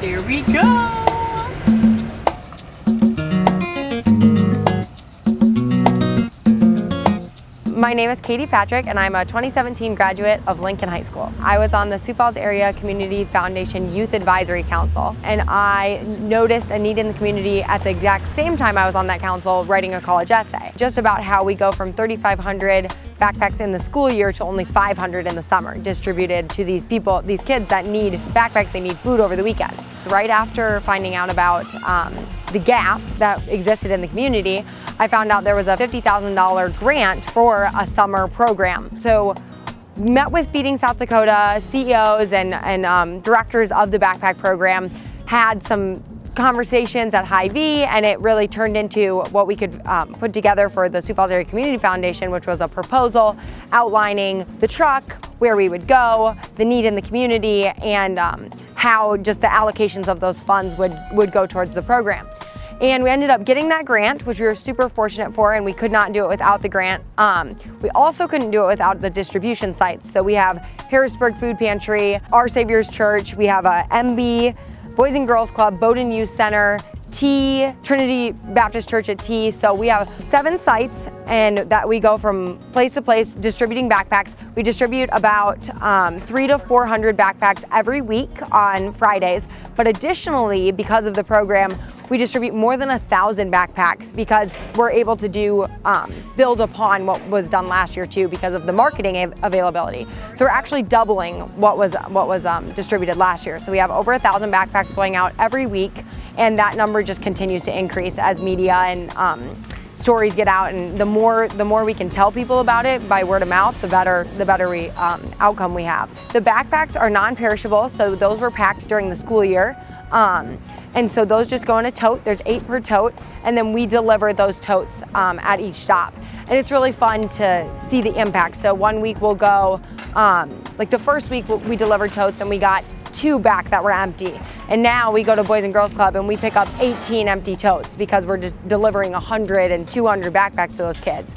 Here we go! My name is Katie Patrick and I'm a 2017 graduate of Lincoln High School. I was on the Sioux Falls Area Community Foundation Youth Advisory Council, and I noticed a need in the community at the exact same time I was on that council writing a college essay, just about how we go from 3,500 backpacks in the school year to only 500 in the summer, distributed to these people, these kids that need backpacks, they need food over the weekends. Right after finding out about the gap that existed in the community, I found out there was a $50,000 grant for a summer program. So met with Feeding South Dakota CEOs and directors of the backpack program, had some conversations at Hy-Vee, and it really turned into what we could put together for the Sioux Falls Area Community Foundation, which was a proposal outlining the truck, where we would go, the need in the community, and how just the allocations of those funds would go towards the program. And we ended up getting that grant, which we were super fortunate for, and we could not do it without the grant. We also couldn't do it without the distribution sites. So we have Harrisburg Food Pantry, Our Savior's Church, we have a MB, Boys and Girls Club, Bowdoin Youth Center, T, Trinity Baptist Church at T. So we have 7 sites, and that we go from place to place distributing backpacks. We distribute about 300 to 400 backpacks every week on Fridays. But additionally, because of the program, we distribute more than 1,000 backpacks because we're able to do build upon what was done last year too, because of the marketing availability. So we're actually doubling what was distributed last year. So we have over 1,000 backpacks going out every week, and that number just continues to increase as media and stories get out. And the more we can tell people about it by word of mouth, the better outcome we have. The backpacks are non-perishable, so those were packed during the school year. And so those just go in a tote. There's 8 per tote, and then we deliver those totes at each stop. And it's really fun to see the impact. So one week we'll go, like the first week we delivered totes and we got 2 back that were empty. And now we go to Boys and Girls Club and we pick up 18 empty totes because we're just delivering 100 and 200 backpacks to those kids.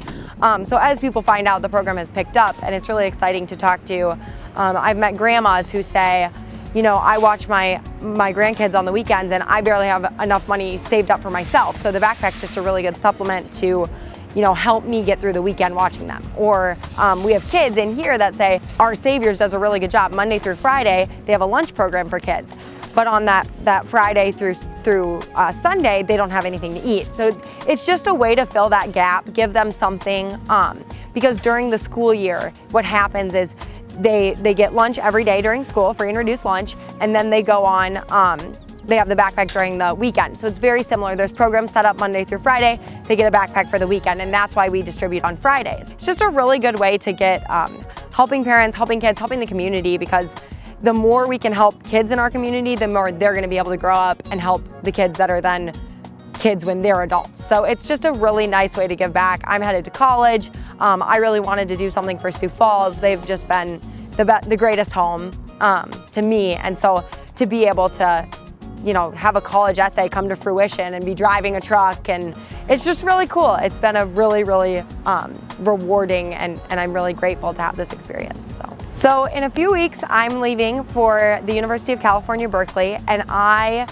So as people find out, the program has picked up, and it's really exciting to talk to. I've met grandmas who say, you know, I watch my grandkids on the weekends and I barely have enough money saved up for myself. So the backpack's just a really good supplement to, you know, help me get through the weekend watching them. Or we have kids in here that say, Our Savior's does a really good job. Monday through Friday, they have a lunch program for kids. But on that Friday through Sunday, they don't have anything to eat. So it's just a way to fill that gap, give them something, because during the school year, what happens is they get lunch every day during school, free and reduced lunch, and then they go on, they have the backpack during the weekend. So it's very similar. There's programs set up Monday through Friday, they get a backpack for the weekend, and that's why we distribute on Fridays. It's just a really good way to get helping parents, helping kids, helping the community, because the more we can help kids in our community, the more they're gonna be able to grow up and help the kids that are then kids when they're adults. So it's just a really nice way to give back. I'm headed to college. I really wanted to do something for Sioux Falls. They've just been the greatest home to me, and so to be able to, you know, have a college essay come to fruition and be driving a truck, and it's just really cool. It's been a really, really rewarding, and I'm really grateful to have this experience. So in a few weeks, I'm leaving for the University of California, Berkeley, and I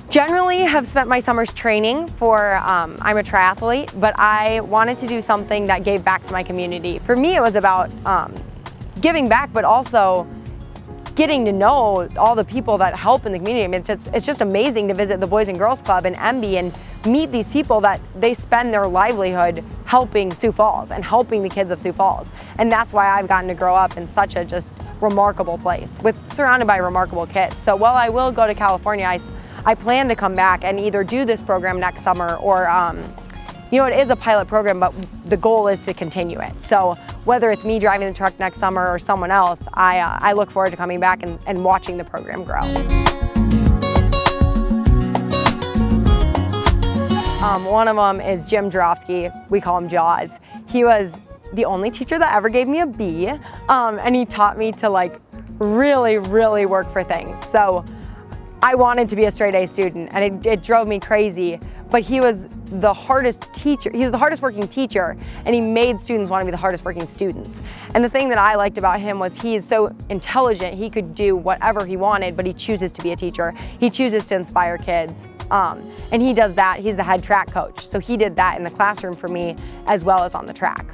generally have spent my summers training for, I'm a triathlete, but I wanted to do something that gave back to my community. For me, it was about giving back, but also getting to know all the people that help in the community. I mean, it's just amazing to visit the Boys and Girls Club and MB and meet these people that they spend their livelihood helping Sioux Falls and helping the kids of Sioux Falls. And that's why I've gotten to grow up in such a just remarkable place, surrounded by remarkable kids. So while I will go to California, I plan to come back and either do this program next summer or, you know, it is a pilot program, but the goal is to continue it. So whether it's me driving the truck next summer or someone else, I look forward to coming back and watching the program grow. One of them is Jim Jarofsky. We call him Jaws. He was the only teacher that ever gave me a B, and he taught me to like really, really work for things. So I wanted to be a straight A student, and it drove me crazy. But he was the hardest teacher. He was the hardest working teacher, and he made students want to be the hardest working students. And the thing that I liked about him was he is so intelligent. He could do whatever he wanted, but he chooses to be a teacher. He chooses to inspire kids. And he does that. He's the head track coach. So he did that in the classroom for me as well as on the track.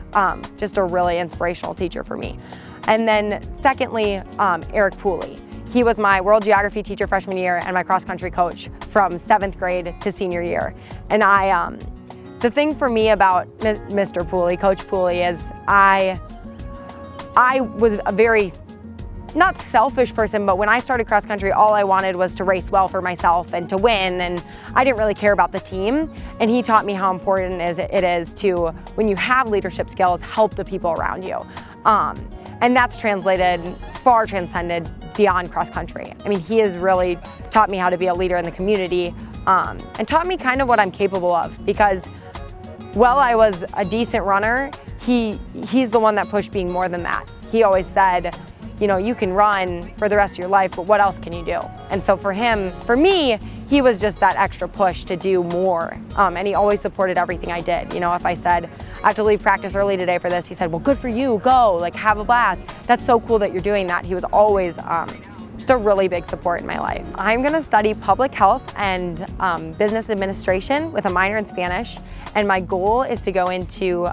Just a really inspirational teacher for me. And then secondly, Eric Pooley. He was my world geography teacher freshman year and my cross country coach from 7th grade to senior year. And the thing for me about Mr. Pooley, Coach Pooley, is I was a very, not selfish person, but when I started cross country, all I wanted was to race well for myself and to win, and I didn't really care about the team. And he taught me how important it is to, when you have leadership skills, help the people around you. And that's far transcended beyond cross country. I mean, he has really taught me how to be a leader in the community, and taught me kind of what I'm capable of, because while I was a decent runner, he's the one that pushed being more than that. He always said, you know, you can run for the rest of your life, but what else can you do? And so for me, he was just that extra push to do more. And he always supported everything I did. You know, if I said, I have to leave practice early today for this, he said, well, good for you, go, like have a blast. That's so cool that you're doing that. He was always just a really big support in my life. I'm gonna study public health and business administration with a minor in Spanish. And my goal is to go into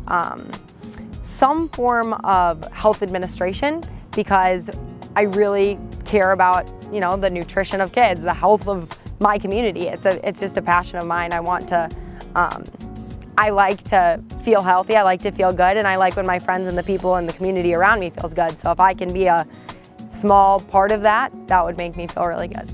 some form of health administration, because I really care about, you know, the nutrition of kids, the health of my community. It's just a passion of mine. I want to, I like to feel healthy, I like to feel good, and I like when my friends and the people in the community around me feels good. So if I can be a small part of that, that would make me feel really good.